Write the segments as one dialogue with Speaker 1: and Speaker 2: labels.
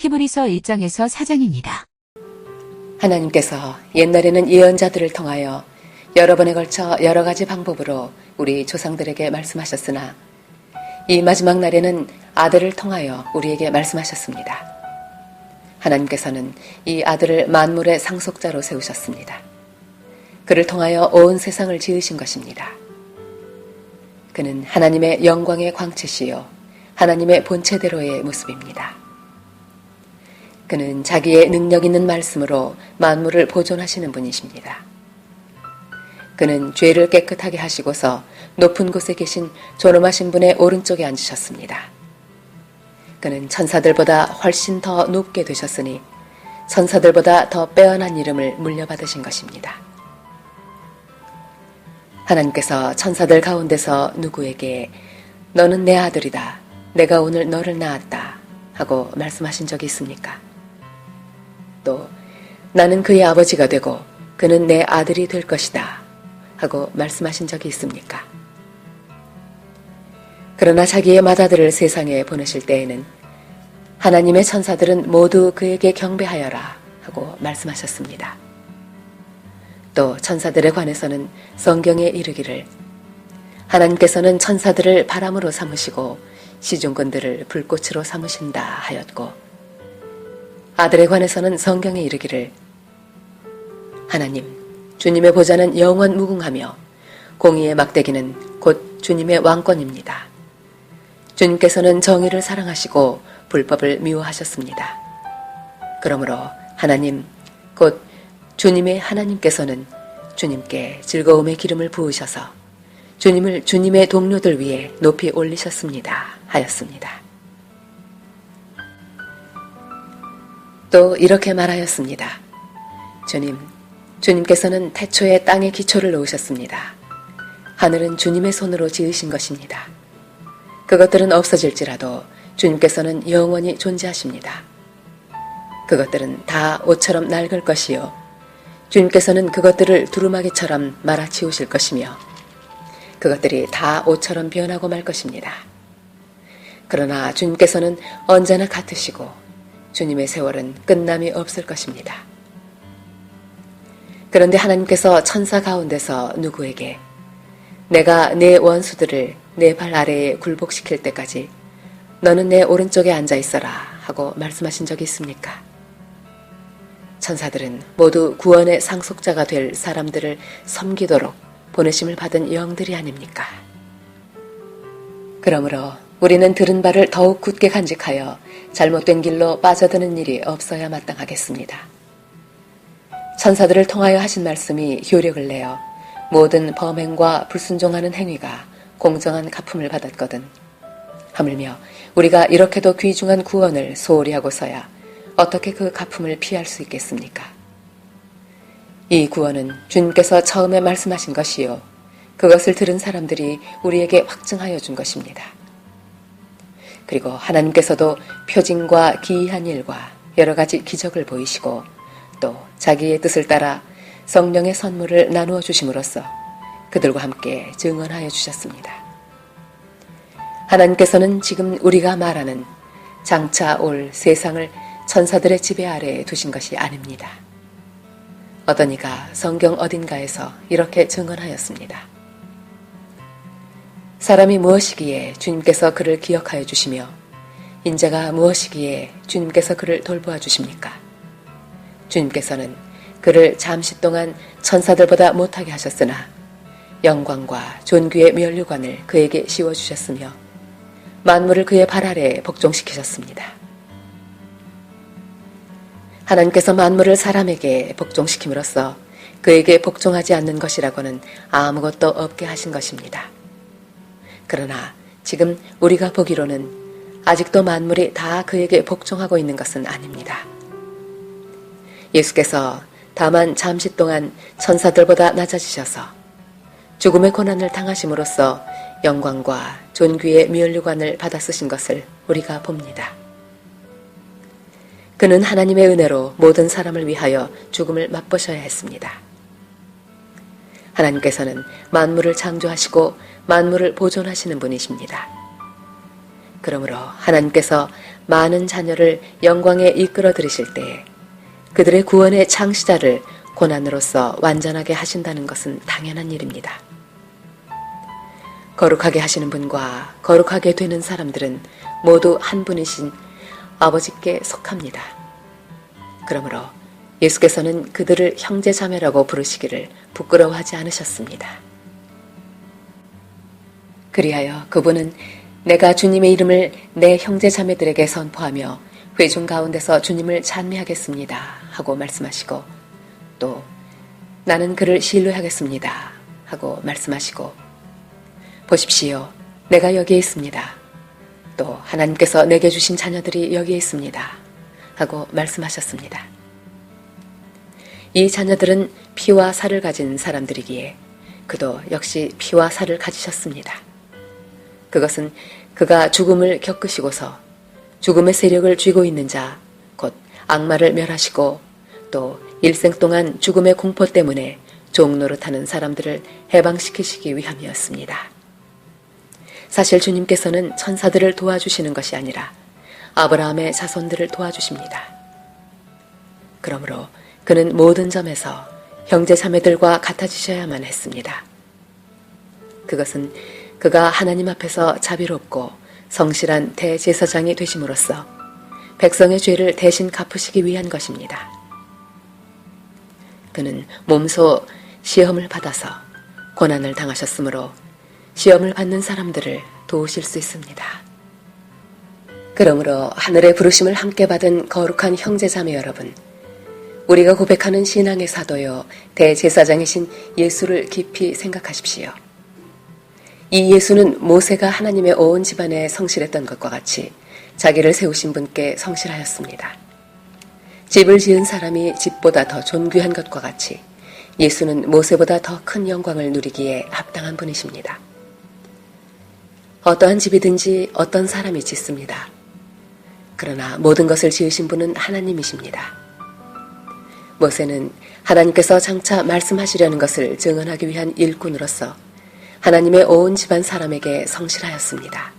Speaker 1: 히브리서 1장에서 4장입니다.
Speaker 2: 하나님께서 옛날에는 예언자들을 통하여 여러 번에 걸쳐 여러 가지 방법으로 우리 조상들에게 말씀하셨으나 이 마지막 날에는 아들을 통하여 우리에게 말씀하셨습니다. 하나님께서는 이 아들을 만물의 상속자로 세우셨습니다. 그를 통하여 온 세상을 지으신 것입니다. 그는 하나님의 영광의 광채시요 하나님의 본체대로의 모습입니다. 그는 자기의 능력 있는 말씀으로 만물을 보존하시는 분이십니다. 그는 죄를 깨끗하게 하시고서 높은 곳에 계신 존엄하신 분의 오른쪽에 앉으셨습니다. 그는 천사들보다 훨씬 더 높게 되셨으니 천사들보다 더 빼어난 이름을 물려받으신 것입니다. 하나님께서 천사들 가운데서 누구에게 너는 내 아들이다. 내가 오늘 너를 낳았다. 하고 말씀하신 적이 있습니까? 또 나는 그의 아버지가 되고 그는 내 아들이 될 것이다. 하고 말씀하신 적이 있습니까? 그러나 자기의 맏아들을 세상에 보내실 때에는 하나님의 천사들은 모두 그에게 경배하여라 하고 말씀하셨습니다. 또 천사들에 관해서는 성경에 이르기를 하나님께서는 천사들을 바람으로 삼으시고 시중군들을 불꽃으로 삼으신다 하였고 아들에 관해서는 성경에 이르기를 하나님 주님의 보좌는 영원 무궁하며 공의의 막대기는 곧 주님의 왕권입니다. 주님께서는 정의를 사랑하시고 불법을 미워하셨습니다. 그러므로 하나님 곧 주님의 하나님께서는 주님께 즐거움의 기름을 부으셔서 주님을 주님의 동료들 위에 높이 올리셨습니다. 하였습니다. 또 이렇게 말하였습니다. 주님께서는 태초에 땅의 기초를 놓으셨습니다. 하늘은 주님의 손으로 지으신 것입니다. 그것들은 없어질지라도 주님께서는 영원히 존재하십니다. 그것들은 다 옷처럼 낡을 것이요 주님께서는 그것들을 두루마기처럼 말아치우실 것이며 그것들이 다 옷처럼 변하고 말 것입니다. 그러나 주님께서는 언제나 같으시고 주님의 세월은 끝남이 없을 것입니다. 그런데 하나님께서 천사 가운데서 누구에게 내가 내 원수들을 내 발 아래에 굴복시킬 때까지 너는 내 오른쪽에 앉아 있어라 하고 말씀하신 적이 있습니까? 천사들은 모두 구원의 상속자가 될 사람들을 섬기도록 보내심을 받은 영들이 아닙니까? 그러므로 우리는 들은 바를 더욱 굳게 간직하여 잘못된 길로 빠져드는 일이 없어야 마땅하겠습니다. 천사들을 통하여 하신 말씀이 효력을 내어 모든 범행과 불순종하는 행위가 공정한 갚음을 받았거든 하물며 우리가 이렇게도 귀중한 구원을 소홀히 하고서야 어떻게 그 갚음을 피할 수 있겠습니까? 이 구원은 주님께서 처음에 말씀하신 것이요 그것을 들은 사람들이 우리에게 확증하여 준 것입니다. 그리고 하나님께서도 표징과 기이한 일과 여러 가지 기적을 보이시고 또 자기의 뜻을 따라 성령의 선물을 나누어 주심으로써 그들과 함께 증언하여 주셨습니다. 하나님께서는 지금 우리가 말하는 장차 올 세상을 천사들의 지배 아래에 두신 것이 아닙니다. 어떤 이가 성경 어딘가에서 이렇게 증언하였습니다. 사람이 무엇이기에 주님께서 그를 기억하여 주시며 인자가 무엇이기에 주님께서 그를 돌보아 주십니까? 주님께서는 그를 잠시 동안 천사들보다 못하게 하셨으나 영광과 존귀의 면류관을 그에게 씌워주셨으며 만물을 그의 발 아래에 복종시키셨습니다. 하나님께서 만물을 사람에게 복종시킴으로써 그에게 복종하지 않는 것이라고는 아무것도 없게 하신 것입니다. 그러나 지금 우리가 보기로는 아직도 만물이 다 그에게 복종하고 있는 것은 아닙니다. 예수께서 다만 잠시 동안 천사들보다 낮아지셔서 죽음의 고난을 당하심으로써 영광과 존귀의 면류관을 받아 쓰신 것을 우리가 봅니다. 그는 하나님의 은혜로 모든 사람을 위하여 죽음을 맛보셔야 했습니다. 하나님께서는 만물을 창조하시고 만물을 보존하시는 분이십니다. 그러므로 하나님께서 많은 자녀를 영광에 이끌어 들이실 때에 그들의 구원의 창시자를 고난으로서 완전하게 하신다는 것은 당연한 일입니다. 거룩하게 하시는 분과 거룩하게 되는 사람들은 모두 한 분이신 아버지께 속합니다. 그러므로 예수께서는 그들을 형제 자매라고 부르시기를 부끄러워하지 않으셨습니다. 그리하여 그분은 내가 주님의 이름을 내 형제 자매들에게 선포하며 회중 가운데서 주님을 찬미하겠습니다 하고 말씀하시고 또 나는 그를 신뢰하겠습니다 하고 말씀하시고 보십시오. 내가 여기에 있습니다. 또 하나님께서 내게 주신 자녀들이 여기에 있습니다 하고 말씀하셨습니다. 이 자녀들은 피와 살을 가진 사람들이기에 그도 역시 피와 살을 가지셨습니다. 그것은 그가 죽음을 겪으시고서 죽음의 세력을 쥐고 있는 자, 곧 악마를 멸하시고 또 일생 동안 죽음의 공포 때문에 종노릇하는 사람들을 해방시키시기 위함이었습니다. 사실 주님께서는 천사들을 도와주시는 것이 아니라 아브라함의 자손들을 도와주십니다. 그러므로 그는 모든 점에서 형제 자매들과 같아지셔야만 했습니다. 그것은 그가 하나님 앞에서 자비롭고 성실한 대제사장이 되심으로써 백성의 죄를 대신 갚으시기 위한 것입니다. 그는 몸소 시험을 받아서 고난을 당하셨으므로 시험을 받는 사람들을 도우실 수 있습니다. 그러므로 하늘의 부르심을 함께 받은 거룩한 형제자매 여러분, 우리가 고백하는 신앙의 사도요 대제사장이신 예수를 깊이 생각하십시오. 이 예수는 모세가 하나님의 온 집안에 성실했던 것과 같이 자기를 세우신 분께 성실하였습니다. 집을 지은 사람이 집보다 더 존귀한 것과 같이 예수는 모세보다 더 큰 영광을 누리기에 합당한 분이십니다. 어떠한 집이든지 어떤 사람이 짓습니다. 그러나 모든 것을 지으신 분은 하나님이십니다. 모세는 하나님께서 장차 말씀하시려는 것을 증언하기 위한 일꾼으로서 하나님의 온 집안 사람에게 성실하였습니다.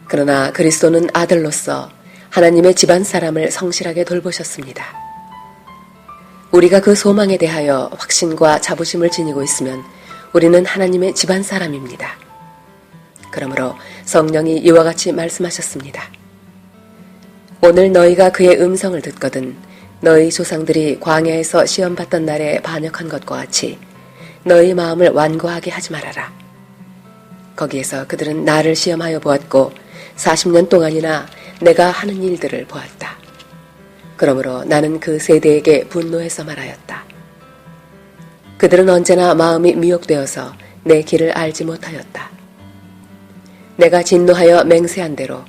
Speaker 2: 그러나 그리스도는 아들로서 하나님의 집안 사람을 성실하게 돌보셨습니다. 우리가 그 소망에 대하여 확신과 자부심을 지니고 있으면 우리는 하나님의 집안 사람입니다. 그러므로 성령이 이와 같이 말씀하셨습니다. 오늘 너희가 그의 음성을 듣거든 너희 조상들이 광야에서 시험받던 날에 반역한 것과 같이 너희 마음을 완고하게 하지 말아라. 거기에서 그들은 나를 시험하여 보았고 40년 동안이나 내가 하는 일들을 보았다. 그러므로 나는 그 세대에게 분노해서 말하였다. 그들은 언제나 마음이 미혹되어서 내 길을 알지 못하였다. 내가 진노하여 맹세한 대로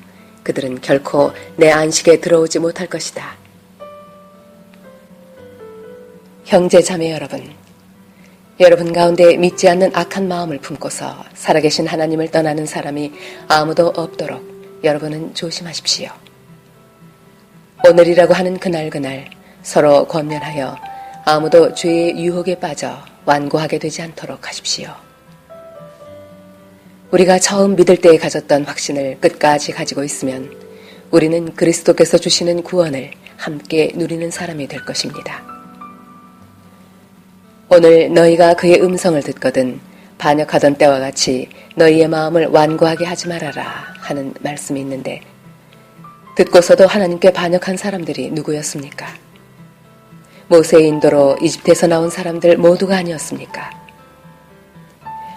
Speaker 2: 그들은 결코 내 안식에 들어오지 못할 것이다. 형제 자매 여러분 가운데 믿지 않는 악한 마음을 품고서 살아계신 하나님을 떠나는 사람이 아무도 없도록 여러분은 조심하십시오. 오늘이라고 하는 그날 서로 권면하여 아무도 죄의 유혹에 빠져 완고하게 되지 않도록 하십시오. 우리가 처음 믿을 때에 가졌던 확신을 끝까지 가지고 있으면 우리는 그리스도께서 주시는 구원을 함께 누리는 사람이 될 것입니다. 오늘 너희가 그의 음성을 듣거든 반역하던 때와 같이 너희의 마음을 완고하게 하지 말아라 하는 말씀이 있는데 듣고서도 하나님께 반역한 사람들이 누구였습니까? 모세의 인도로 이집트에서 나온 사람들 모두가 아니었습니까?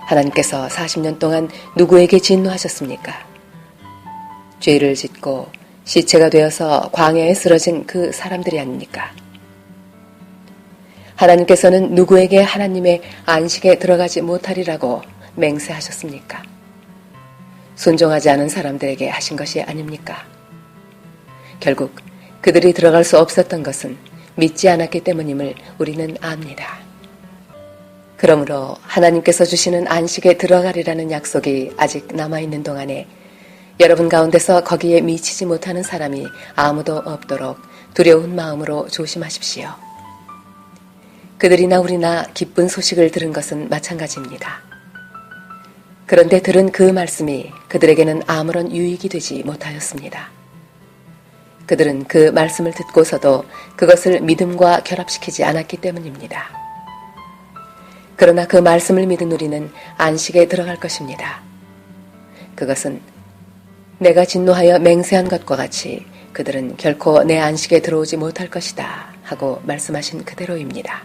Speaker 2: 하나님께서 40년 동안 누구에게 진노하셨습니까? 죄를 짓고 시체가 되어서 광야에 쓰러진 그 사람들이 아닙니까? 하나님께서는 누구에게 하나님의 안식에 들어가지 못하리라고 맹세하셨습니까? 순종하지 않은 사람들에게 하신 것이 아닙니까? 결국 그들이 들어갈 수 없었던 것은 믿지 않았기 때문임을 우리는 압니다. 그러므로 하나님께서 주시는 안식에 들어가리라는 약속이 아직 남아있는 동안에 여러분 가운데서 거기에 미치지 못하는 사람이 아무도 없도록 두려운 마음으로 조심하십시오. 그들이나 우리나 기쁜 소식을 들은 것은 마찬가지입니다. 그런데 들은 그 말씀이 그들에게는 아무런 유익이 되지 못하였습니다. 그들은 그 말씀을 듣고서도 그것을 믿음과 결합시키지 않았기 때문입니다. 그러나 그 말씀을 믿은 우리는 안식에 들어갈 것입니다. 그것은 내가 진노하여 맹세한 것과 같이 그들은 결코 내 안식에 들어오지 못할 것이다 하고 말씀하신 그대로입니다.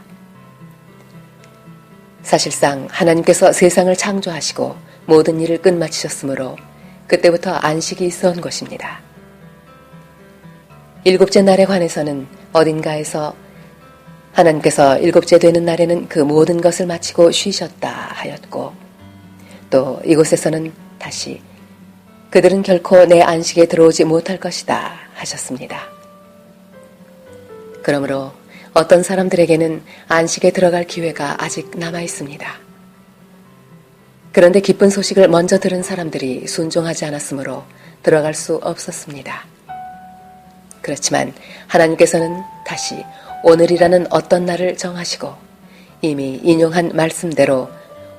Speaker 2: 사실상 하나님께서 세상을 창조하시고 모든 일을 끝마치셨으므로 그때부터 안식이 있어 온 것입니다. 일곱째 날에 관해서는 어딘가에서 하나님께서 일곱째 되는 날에는 그 모든 것을 마치고 쉬셨다 하였고, 또 이곳에서는 다시 그들은 결코 내 안식에 들어오지 못할 것이다 하셨습니다. 그러므로 어떤 사람들에게는 안식에 들어갈 기회가 아직 남아 있습니다. 그런데 기쁜 소식을 먼저 들은 사람들이 순종하지 않았으므로 들어갈 수 없었습니다. 그렇지만 하나님께서는 다시 오늘이라는 어떤 날을 정하시고 이미 인용한 말씀대로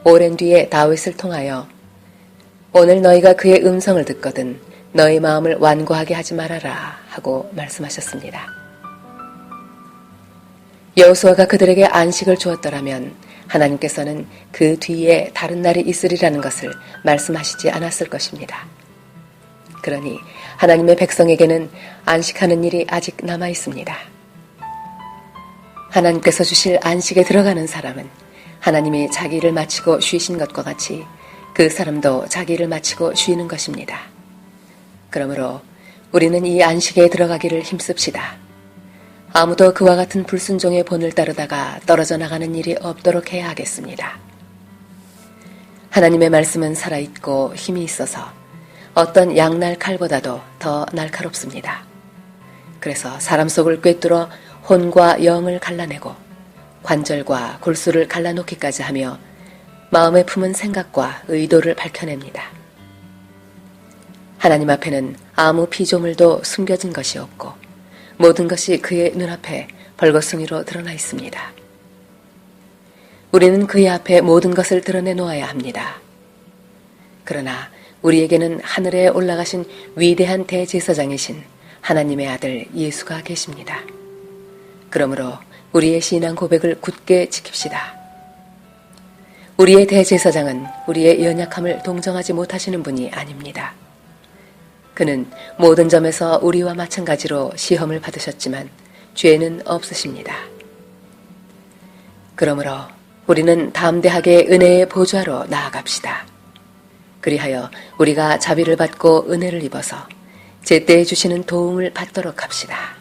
Speaker 2: 오랜 뒤에 다윗을 통하여 오늘 너희가 그의 음성을 듣거든 너희 마음을 완고하게 하지 말아라 하고 말씀하셨습니다. 여호수아가 그들에게 안식을 주었더라면 하나님께서는 그 뒤에 다른 날이 있으리라는 것을 말씀하시지 않았을 것입니다. 그러니 하나님의 백성에게는 안식하는 일이 아직 남아 있습니다. 하나님께서 주실 안식에 들어가는 사람은 하나님이 자기 일을 마치고 쉬신 것과 같이 그 사람도 자기 일을 마치고 쉬는 것입니다. 그러므로 우리는 이 안식에 들어가기를 힘씁시다. 아무도 그와 같은 불순종의 본을 따르다가 떨어져 나가는 일이 없도록 해야 하겠습니다. 하나님의 말씀은 살아있고 힘이 있어서 어떤 양날 칼보다도 더 날카롭습니다. 그래서 사람 속을 꿰뚫어 혼과 영을 갈라내고 관절과 골수를 갈라놓기까지 하며 마음에 품은 생각과 의도를 밝혀냅니다. 하나님 앞에는 아무 피조물도 숨겨진 것이 없고 모든 것이 그의 눈앞에 벌거숭이로 드러나 있습니다. 우리는 그의 앞에 모든 것을 드러내 놓아야 합니다. 그러나 우리에게는 하늘에 올라가신 위대한 대제사장이신 하나님의 아들 예수가 계십니다. 그러므로 우리의 신앙 고백을 굳게 지킵시다. 우리의 대제사장은 우리의 연약함을 동정하지 못하시는 분이 아닙니다. 그는 모든 점에서 우리와 마찬가지로 시험을 받으셨지만 죄는 없으십니다. 그러므로 우리는 담대하게 은혜의 보좌로 나아갑시다. 그리하여 우리가 자비를 받고 은혜를 입어서 제때에 주시는 도움을 받도록 합시다.